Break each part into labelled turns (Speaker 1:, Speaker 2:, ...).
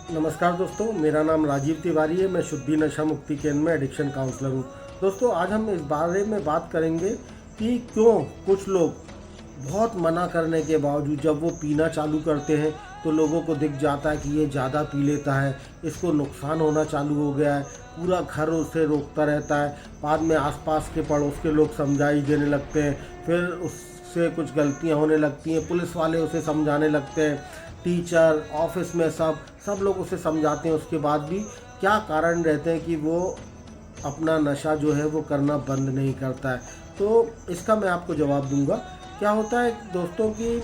Speaker 1: नमस्कार दोस्तों, मेरा नाम राजीव तिवारी है। मैं शुद्धि नशा मुक्ति केंद्र में एडिक्शन काउंसलर हूँ। दोस्तों, आज हम इस बारे में बात करेंगे कि क्यों कुछ लोग बहुत मना करने के बावजूद जब वो पीना चालू करते हैं तो लोगों को दिख जाता है कि ये ज़्यादा पी लेता है, इसको नुकसान होना चालू हो गया है, पूरा घर उसे रोकता रहता है। बाद में आसपास के पड़ोस के लोग समझाई देने लगते हैं, फिर उससे कुछ गलतियां होने लगती हैं, पुलिस वाले उसे समझाने लगते हैं, टीचर ऑफिस में सब लोग उसे समझाते हैं। उसके बाद भी क्या कारण रहते हैं कि वो अपना नशा जो है वो करना बंद नहीं करता है। तो इसका मैं आपको जवाब दूंगा। क्या होता है दोस्तों कि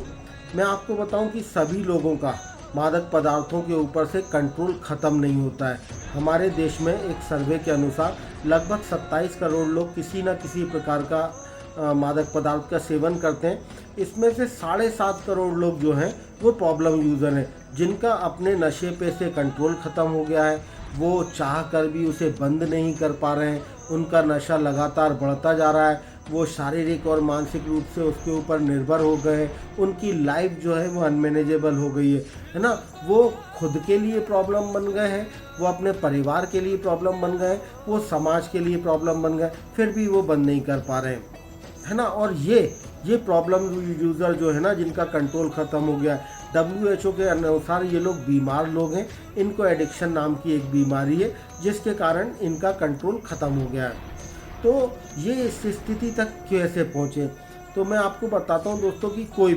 Speaker 1: मैं आपको बताऊं कि सभी लोगों का मादक पदार्थों के ऊपर से कंट्रोल ख़त्म नहीं होता है। हमारे देश में एक सर्वे के अनुसार लगभग 27 करोड़ लोग किसी न किसी प्रकार का मादक पदार्थ का सेवन करते हैं। इसमें से 7.5 करोड़ लोग जो हैं वो प्रॉब्लम यूज़र हैं, जिनका अपने नशे पे से कंट्रोल ख़त्म हो गया है। वो चाह कर भी उसे बंद नहीं कर पा रहे हैं, उनका नशा लगातार बढ़ता जा रहा है, वो शारीरिक और मानसिक रूप से उसके ऊपर निर्भर हो गए हैं, उनकी लाइफ जो है वो अनमैनेजेबल हो गई है ना। वो खुद के लिए प्रॉब्लम बन गए हैं, वो अपने परिवार के लिए प्रॉब्लम बन गए, वो समाज के लिए प्रॉब्लम बन गए, फिर भी वो बंद नहीं कर पा रहे हैं, है ना। और ये प्रॉब्लम यूज़र जो है ना, जिनका कंट्रोल ख़त्म हो गया है, WHO के अनुसार ये लोग बीमार लोग हैं। इनको एडिक्शन नाम की एक बीमारी है जिसके कारण इनका कंट्रोल ख़त्म हो गया है। तो ये इस स्थिति तक कैसे पहुँचे, तो मैं आपको बताता हूँ दोस्तों कि कोई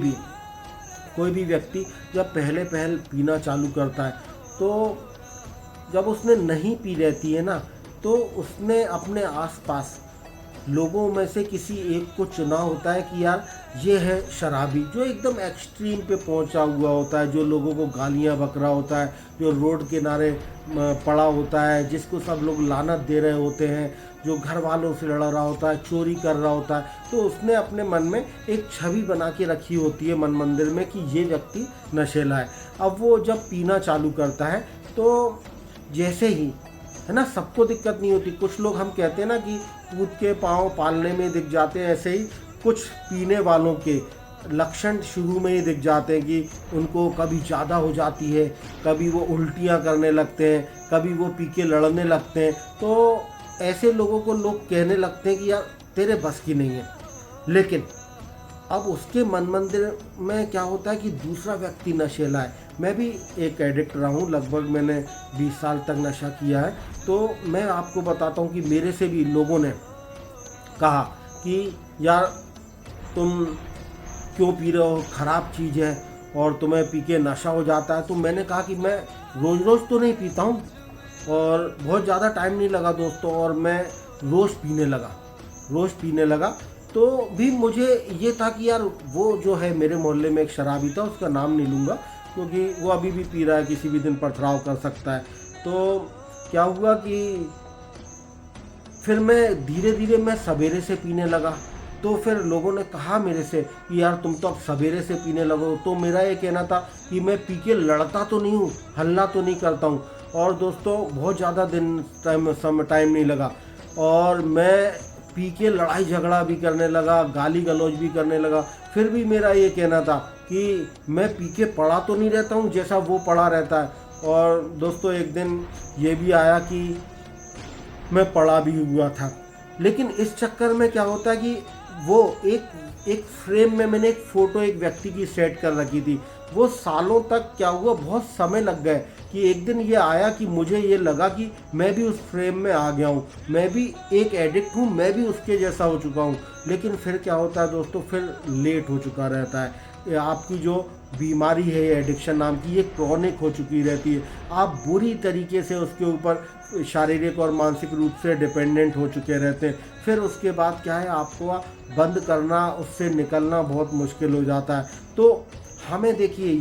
Speaker 1: भी व्यक्ति जब पहले पीना चालू करता है, तो जब उसने नहीं पी रहती है ना, तो उसने अपने आसपास लोगों में से किसी एक को चुना होता है कि यार ये है शराबी, जो एकदम एक्सट्रीम पे पहुंचा हुआ होता है, जो लोगों को गालियां बक रहा होता है, जो रोड किनारे पड़ा होता है, जिसको सब लोग लानत दे रहे होते हैं, जो घर वालों से लड़ रहा होता है, चोरी कर रहा होता है। तो उसने अपने मन में एक छवि बना के रखी होती है मन मंदिर में कि ये व्यक्ति नशेला है। अब वो जब पीना चालू करता है तो जैसे ही, है ना, सबको दिक्कत नहीं होती। कुछ लोग हम कहते हैं ना कि कूद के पाँव पालने में दिख जाते हैं, ऐसे ही कुछ पीने वालों के लक्षण शुरू में ही दिख जाते हैं कि उनको कभी ज़्यादा हो जाती है, कभी वो उल्टियाँ करने लगते हैं, कभी वो पी के लड़ने लगते हैं। तो ऐसे लोगों को लोग कहने लगते हैं कि यार तेरे बस की नहीं है। लेकिन अब उसके मन मंदिर में क्या होता है कि दूसरा व्यक्ति नशेला है। मैं भी एक एडिक्ट रहा हूँ, लगभग मैंने 20 साल तक नशा किया है। तो मैं आपको बताता हूँ कि मेरे से भी लोगों ने कहा कि यार तुम क्यों पी रहे हो, ख़राब चीज़ है और तुम्हें पी के नशा हो जाता है। तो मैंने कहा कि मैं रोज़ रोज़ तो नहीं पीता हूँ और बहुत ज़्यादा टाइम नहीं लगा दोस्तों, और मैं रोज़ पीने लगा। तो भी मुझे ये था कि यार वो जो है मेरे मोहल्ले में एक शराबी था, उसका नाम नहीं लूँगा क्योंकि वो अभी भी पी रहा है, किसी भी दिन पथराव कर सकता है। तो क्या हुआ कि फिर मैं धीरे धीरे मैं सवेरे से पीने लगा। तो फिर लोगों ने कहा मेरे से कि यार तुम तो अब सवेरे से पीने लगो। तो मेरा ये कहना था कि मैं पी के लड़ता तो नहीं हूँ, हल्ला तो नहीं करता हूँ। और दोस्तों बहुत ज़्यादा दिन टाइम नहीं लगा और मैं पी के लड़ाई झगड़ा भी करने लगा, गाली गलौज भी करने लगा। फिर भी मेरा ये कहना था कि मैं पी के पड़ा तो नहीं रहता हूँ जैसा वो पड़ा रहता है। और दोस्तों एक दिन ये भी आया कि मैं पड़ा भी हुआ था। लेकिन इस चक्कर में क्या होता है कि वो एक फ्रेम में मैंने एक फ़ोटो एक व्यक्ति की सेट कर रखी थी। वो सालों तक क्या हुआ, बहुत समय लग गए कि एक दिन ये आया कि मुझे ये लगा कि मैं भी उस फ्रेम में आ गया हूँ, मैं भी एक एडिक्ट हूँ, मैं भी उसके जैसा हो चुका हूँ। लेकिन फिर क्या होता है दोस्तों, फिर लेट हो चुका रहता है। ये आपकी जो बीमारी है एडिक्शन नाम की, ये क्रॉनिक हो चुकी रहती है। आप बुरी तरीके से उसके ऊपर शारीरिक और मानसिक रूप से डिपेंडेंट हो चुके रहते हैं। फिर उसके बाद क्या है, आपको बंद करना, उससे निकलना बहुत मुश्किल हो जाता है। तो हमें देखिए,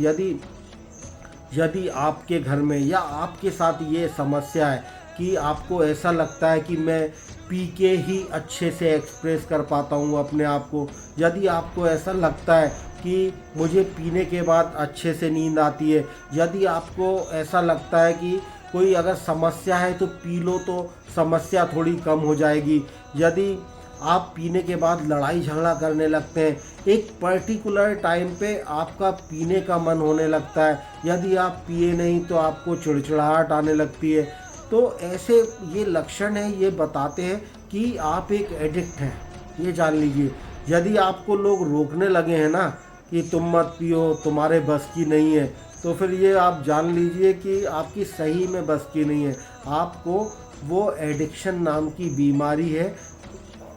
Speaker 1: यदि आपके घर में या आपके साथ ये समस्या है कि आपको ऐसा लगता है कि मैं पी के ही अच्छे से एक्सप्रेस कर पाता हूँ अपने आप को, यदि आपको ऐसा लगता है कि मुझे पीने के बाद अच्छे से नींद आती है, यदि आपको ऐसा लगता है कि कोई अगर समस्या है तो पी लो तो समस्या थोड़ी कम हो जाएगी, यदि आप पीने के बाद लड़ाई झगड़ा करने लगते हैं, एक पर्टिकुलर टाइम पे आपका पीने का मन होने लगता है, यदि आप पिए नहीं तो आपको चिड़चिड़ाहट आने लगती है। तो ऐसे ये लक्षण हैं, ये बताते हैं कि आप एक एडिक्ट हैं, ये जान लीजिए। यदि आपको लोग रोकने लगे हैं ना कि तुम मत पियो, तुम्हारे बस की नहीं है, तो फिर ये आप जान लीजिए कि आपकी सही में बस की नहीं है, आपको वो एडिक्शन नाम की बीमारी है।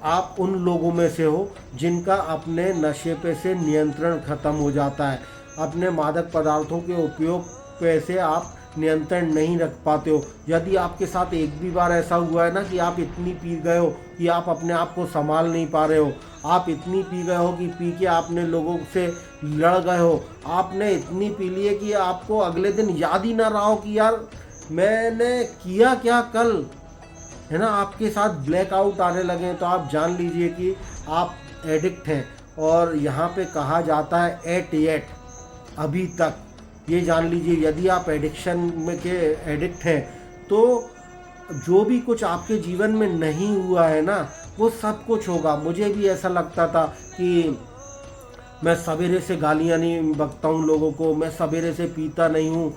Speaker 1: आप उन लोगों में से हो जिनका अपने नशे पे से नियंत्रण ख़त्म हो जाता है, अपने मादक पदार्थों के उपयोग पे से आप नियंत्रण नहीं रख पाते हो। यदि आपके साथ एक भी बार ऐसा हुआ है ना कि आप इतनी पी गए हो कि आप अपने आप को संभाल नहीं पा रहे हो, आप इतनी पी गए हो कि पी के आपने लोगों से लड़ गए हो, आपने इतनी पी ली है कि आपको अगले दिन याद ही ना रहा हो कि यार मैंने किया क्या कल, है ना, आपके साथ ब्लैकआउट आने लगे, तो आप जान लीजिए कि आप एडिक्ट हैं। और यहाँ पे कहा जाता है एट येट, अभी तक। ये जान लीजिए यदि आप एडिक्शन में के एडिक्ट हैं तो जो भी कुछ आपके जीवन में नहीं हुआ है ना, वो सब कुछ होगा। मुझे भी ऐसा लगता था कि मैं सवेरे से गालियाँ नहीं बकता हूँ लोगों को, मैं सवेरे से पीता नहीं हूँ,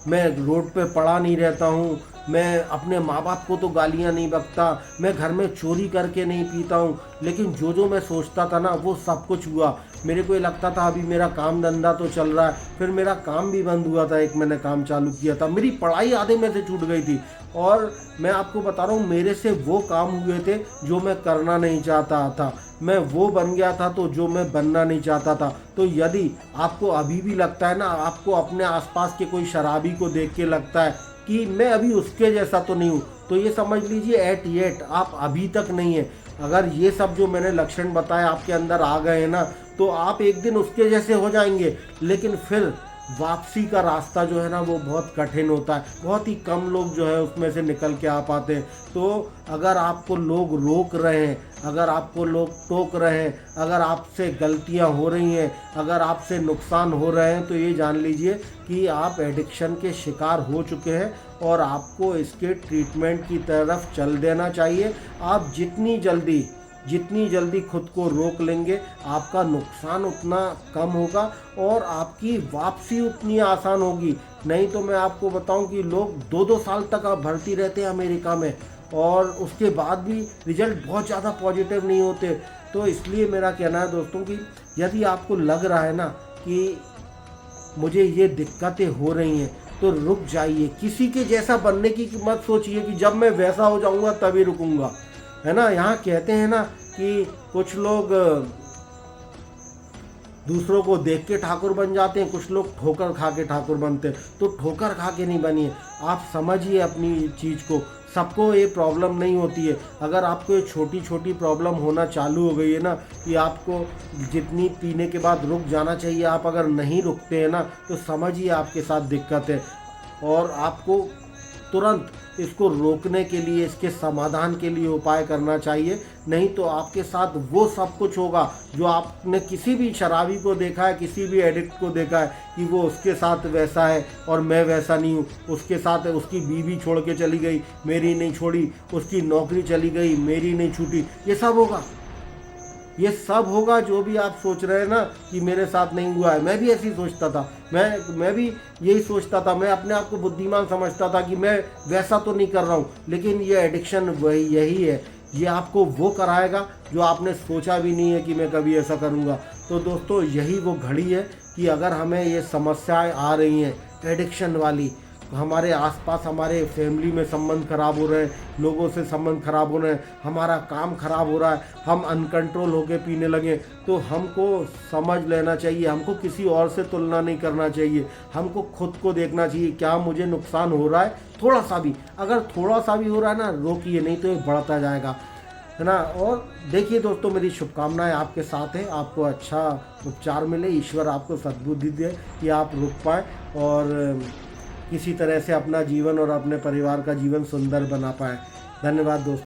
Speaker 1: मैं रोड पे पड़ा नहीं रहता हूँ, मैं अपने माँ बाप को तो गालियाँ नहीं बकता, मैं घर में चोरी करके नहीं पीता हूँ। लेकिन जो जो मैं सोचता था ना वो सब कुछ हुआ। मेरे को ये लगता था अभी मेरा काम धंधा तो चल रहा है, फिर मेरा काम भी बंद हुआ था। एक मैंने काम चालू किया था, मेरी पढ़ाई आधे में से छूट गई थी, और मैं आपको बता रहा हूँ मेरे से वो काम हुए थे जो मैं करना नहीं चाहता था, मैं वो बन गया था तो जो मैं बनना नहीं चाहता था। तो यदि आपको अभी भी लगता है ना, आपको अपने आसपास के कोई शराबी को देख के लगता है कि मैं अभी उसके जैसा तो नहीं हूँ, तो ये समझ लीजिए एट येट आप अभी तक नहीं है। अगर ये सब जो मैंने लक्षण बताए आपके अंदर आ गए हैं ना, तो आप एक दिन उसके जैसे हो जाएंगे, लेकिन फिर वापसी का रास्ता जो है ना वो बहुत कठिन होता है। बहुत ही कम लोग जो है उसमें से निकल के आ पाते हैं। तो अगर आपको लोग रोक रहे हैं, अगर आपको लोग टोक रहे हैं, अगर आपसे गलतियां हो रही हैं, अगर आपसे नुकसान हो रहे हैं, तो ये जान लीजिए कि आप एडिक्शन के शिकार हो चुके हैं और आपको इसके ट्रीटमेंट की तरफ चल देना चाहिए। आप जितनी जल्दी खुद को रोक लेंगे, आपका नुकसान उतना कम होगा और आपकी वापसी उतनी आसान होगी। नहीं तो मैं आपको बताऊं कि लोग 2-2 साल तक आप भर्ती रहते हैं अमेरिका में, और उसके बाद भी रिजल्ट बहुत ज़्यादा पॉजिटिव नहीं होते। तो इसलिए मेरा कहना है दोस्तों कि यदि आपको लग रहा है ना कि मुझे ये दिक्कतें हो रही हैं, तो रुक जाइए। किसी के जैसा बनने की मत सोचिए कि जब मैं वैसा हो जाऊंगा तभी रुकूंगा, है ना। यहाँ कहते हैं ना कि कुछ लोग दूसरों को देख के ठाकुर बन जाते हैं, कुछ लोग ठोकर खा के ठाकुर बनते हैं। तो ठोकर खा के नहीं बनिए, आप समझिए अपनी चीज़ को। सबको ये प्रॉब्लम नहीं होती है। अगर आपको ये छोटी छोटी प्रॉब्लम होना चालू हो गई है ना कि आपको जितनी पीने के बाद रुक जाना चाहिए, आप अगर नहीं रुकते हैं ना, तो समझिए आपके साथ दिक्कत है। और आपको तुरंत इसको रोकने के लिए, इसके समाधान के लिए उपाय करना चाहिए। नहीं तो आपके साथ वो सब कुछ होगा जो आपने किसी भी शराबी को देखा है, किसी भी एडिक्ट को देखा है कि वो उसके साथ वैसा है और मैं वैसा नहीं हूँ। उसके साथ उसकी बीवी छोड़ के चली गई, मेरी नहीं छोड़ी, उसकी नौकरी चली गई, मेरी नहीं छूटी। ये सब होगा जो भी आप सोच रहे हैं ना कि मेरे साथ नहीं हुआ है। मैं भी ऐसे ही सोचता था, मैं भी यही सोचता था। मैं अपने आप को बुद्धिमान समझता था कि मैं वैसा तो नहीं कर रहा हूँ, लेकिन ये एडिक्शन यही है। ये आपको वो कराएगा जो आपने सोचा भी नहीं है कि मैं कभी ऐसा करूँगा। तो दोस्तों यही वो घड़ी है कि अगर हमें ये समस्याएं आ रही हैं एडिक्शन वाली, हमारे आसपास हमारे फैमिली में संबंध खराब हो रहे हैं, लोगों से संबंध खराब हो रहे हैं, हमारा काम खराब हो रहा है, हम अनकंट्रोल होके पीने लगे, तो हमको समझ लेना चाहिए। हमको किसी और से तुलना नहीं करना चाहिए, हमको खुद को देखना चाहिए क्या मुझे नुकसान हो रहा है। थोड़ा सा भी, अगर थोड़ा सा भी हो रहा है ना, रोकिए, नहीं तो ये बढ़ता जाएगा, है ना। और देखिए दोस्तों, मेरी शुभकामनाएं आपके साथ है, आपको अच्छा उपचार मिले, ईश्वर आपको सद्बुद्धि दे कि आप रुक पाए और किसी तरह से अपना जीवन और अपने परिवार का जीवन सुंदर बना पाए। धन्यवाद दोस्तों।